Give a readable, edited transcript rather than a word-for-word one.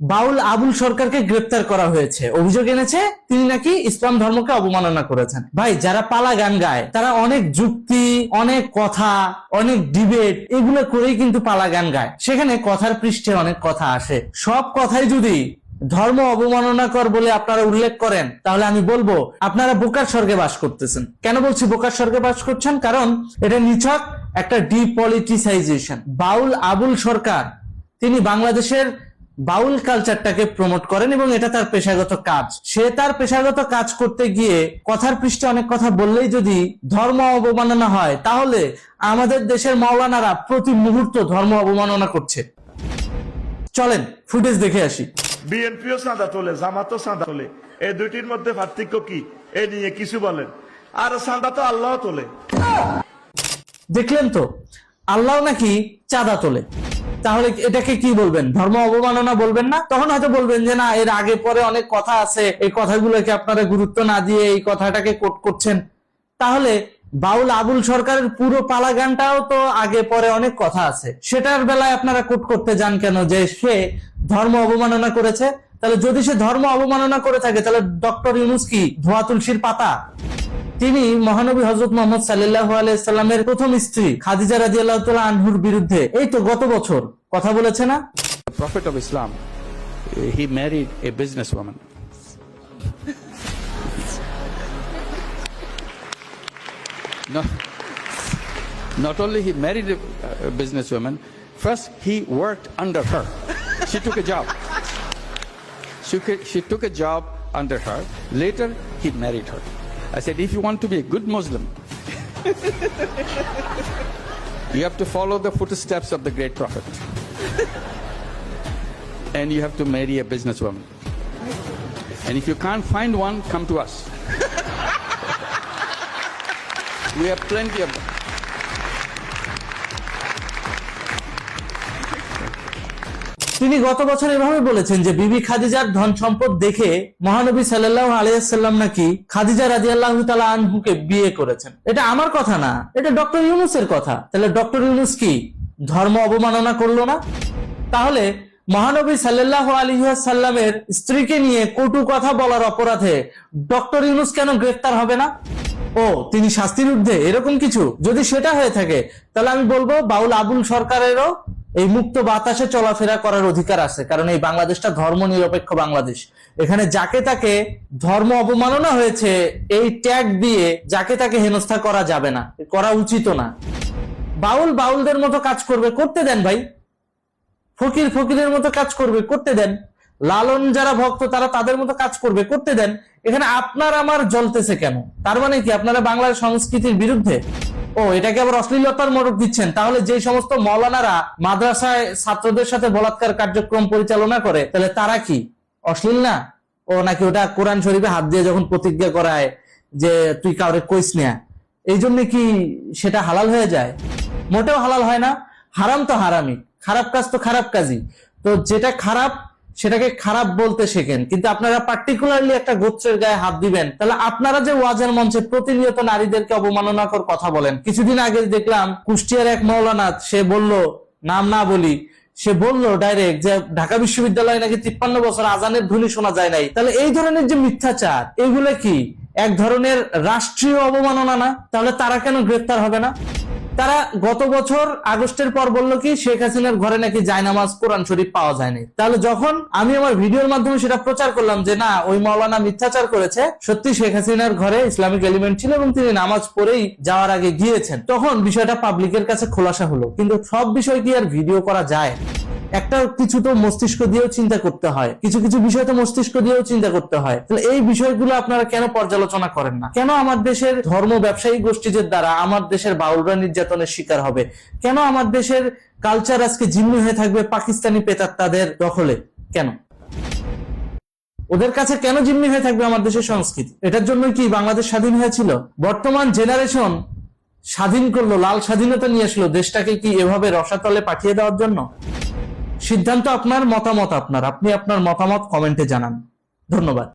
বাউল আবুল সরকারকে গ্রেপ্তার করা হয়েছে, অভিযোগ এনেছে তিনি নাকি ইসলাম ধর্মকে অবমাননা করেছেন। ভাই, যারা পালা গান গায় তারা অনেক যুক্তি, অনেক কথা, অনেক ডিবেট এগুলো করেই কিন্তু পালা গান গায়। সেখানে কথার পৃষ্ঠে অনেক কথা আসে। সব কথাই যদি ধর্ম অবমাননাকর বলে আপনারা উল্লেখ করেন, তাহলে আমি বলবো আপনারা বোকার স্বর্গে বাস করতেছেন। কেন বলছি বোকার স্বর্গে বাস করছেন? কারণ এটা নিছক একটা ডিপলিটিসাইজেশন। বাউল আবুল সরকার তিনি বাংলাদেশের বাউল কালচারটাকে প্রমোট করেন এবং এটা তার পেশাগত কাজ। সে তার পেশাগত কাজ করতে গিয়ে কথার পৃষ্ঠে অনেক কথা বললেই যদি ধর্ম অবমাননা হয়, তাহলে আমাদের দেশের মাওলানারা প্রতি মুহূর্ত ধর্ম অবমাননা করছে। চলেন ফুটেজ দেখে আসি। বিএনপিও চাঁদা তোলে, জামাতও চাঁদা তোলে, এই দুইটির মধ্যে পার্থক্য কি? এ নিয়ে কিছু বলেন। আর চাঁদা তো আল্লাহ তোলে। দেখলেন তো, আল্লাহ নাকি চাঁদা তোলে। তাহলে এটাকে কি বলবেন? ধর্ম অবমাননা বলবেন না? তখন হয়তো বলবেন যে না, এর আগে পরে অনেক কথা আছে, এই কথাগুলোকে আপনারা গুরুত্ব না দিয়ে এই কথাটাকে কোট করছেন। তাহলে বাউল আবুল সরকারের পুরো পালা গানটাও তো আগে পরে অনেক কথা আছে, সেটার বেলায় আপনারা কোট করতে যান কেন যে সে ধর্ম অবমাননা করেছে? তাহলে যদি সে ধর্ম অবমাননা করে থাকে, তাহলে ডক্টর ইউনূস কি ধোয়া তুলসীর পাতা? তিনি মহানবী হযরত মুহাম্মদ সাল্লাল্লাহু আলাইহি সাল্লামের প্রথম স্ত্রী খাদিজা রাদিয়াল্লাহু তাআলা আনহুর বিরুদ্ধে এই তো গত বছর কথা বলেছে না? The Prophet of Islam, he married a businesswoman. No, not only he married a businesswoman, first he worked under her. She took a job. She took a job under her. Later, he married her. I said, if you want to be a good Muslim, you have to follow the footsteps of the great Prophet. And you have to marry a businesswoman. And if you can't find one, come to us. We have plenty of them. তিনি গত বছর এভাবে বলেছেন যে বিবি খাদিজার ধন সম্পদ দেখে মহানবী সাল্লাল্লাহু আলাইহি সাল্লাম নাকি খাদিজা রাদিয়াল্লাহু তাআলা আনহুকে বিয়ে করেছেন। এটা আমার কথা না, এটা ডক্টর ইউনূসের কথা। তাহলে ডক্টর ইউনূস কি ধর্ম অবমাননা করলো না? তাহলে মহানবী সাল্লাল্লাহু আলাইহি ওয়াসাল্লামের স্ত্রীকে নিয়ে কটু কথা বলার অপরাধে ডক্টর ইউনূস কেন গ্রেফতার হবে না? ও তিনি শাস্তির ঊর্ধ্বে, এরকম কিছু যদি সেটা হয়ে থাকে, তাহলে আমি বলবো বাউল আবুল সরকারেরও এই মুক্ত বাতাসে চলাফেরা করার অধিকার আছে। কারণ এই বাংলাদেশটা ধর্ম নিরপেক্ষ বাংলাদেশ। এখানে যাকে তাকে ধর্ম অবমাননা হয়েছে এই ট্যাগ দিয়ে যাকে তাকে হেনস্থা করা যাবে না, করা উচিত না। বাউল বাউলদের মতো কাজ করবে, করতে দেন ভাই। ফকির ফকিরের মতো কাজ করবে, করতে দেন। লালন যারা ভক্ত তারা তাদের মতো কাজ করবে, করতে দেন। এখানে আপনার আমার জ্বলতেছে কেন? তার মানে কি আপনারা বাংলার সংস্কৃতির বিরুদ্ধে? ও এটাকে আবার অশ্লীলতার মোড়ক দিচ্ছেন। তাহলে যে সমস্ত মাওলানারা মাদ্রাসায় ছাত্রদের সাথে বলাৎকার কার্যক্রম পরিচালনা করে, তাহলে তারা কি অশ্লীল না? ও নাকি ওটা কোরআন শরীফে হাত দিয়ে যখন প্রতিজ্ঞা করায় যে তুই কাউরে কইস না, এই জন্য কি সেটা হালাল হয়ে যায়? মোটেও হালাল হয় না। হারাম তো হারামই, খারাপ কাজ তো খারাপ কাজই। তো যেটা খারাপ সেটাকে খারাপ বলতে শেখেন, কিন্তু আপনারা পার্টিকুলারলি একটা গোত্রের গায়ে হাত দিবেন, তাহলে আপনারা যে ওয়াজের মঞ্চে প্রতিনিয়ত নারীদেরকে অবমাননাকর কথা বলেন। কিছুদিন আগে দেখলাম কুষ্টিয়ার এক মাওলানা, সে বলল, নাম না বলি, সে বলল ডাইরেক্ট যে ঢাকা বিশ্ববিদ্যালয়ে নাকি 53 বছর আজানের ধ্বনি শোনা যায় নাই। তাহলে এই ধরনের যে মিথ্যাচার, এগুলো কি এক ধরনের রাষ্ট্রীয় অবমাননা না? তাহলে তারা কেন গ্রেফতার হবে না? তারা গত বছর আগস্টের পর বলল কি শেখ হাসিনার ঘরে নাকি জায়নামাজ কোরআন শরীফ পাওয়া যায়নি। তাহলে যখন আমি আমার ভিডিওর মাধ্যমে সেটা প্রচার করলাম যে না, ওই মাওলানা মিথ্যাচার করেছে, সত্যি শেখ হাসিনার ঘরে ইসলামিক এলিমেন্ট ছিল এবং তিনি নামাজ পড়েই যাওয়ার আগে গিয়েছেন, তখন বিষয়টা পাবলিকের কাছে খোলাসা হলো। কিন্তু সব বিষয় কি আর ভিডিও করা যায়? একটা কিছু তো মস্তিষ্ক দিয়েও চিন্তা করতে হয়, কিছু কিছু বিষয় তো মস্তিষ্ক দিয়েও চিন্তা করতে হয়। তাহলে এই বিষয়গুলো আপনারা কেন পর্যালোচনা করেন না? কেন আমার দেশের ধর্ম ব্যবসায়ী গোষ্ঠীদের দ্বারা আমার দেশের বাউলরা নির্যাতনের শিকার হবে? কেন আমার দেশের কালচার আজকে জিম্মি হয়ে থাকবে পাকিস্তানি প্রেতাত্মাদের দখলে? কেন ওদের কাছে কেন জিম্মি হয়ে থাকবে আমার দেশের সংস্কৃতি? এটার জন্যই কি বাংলাদেশ স্বাধীন হয়েছিল? বর্তমান জেনারেশন স্বাধীন করলো, লাল স্বাধীনতা নিয়ে আসলো, দেশটাকে কি এভাবে রসাতলে পাঠিয়ে দেওয়ার জন্য? সিদ্ধান্ত আপনার, মতামত আপনার। আপনি আপনার মতামত কমেন্টে জানান। ধন্যবাদ।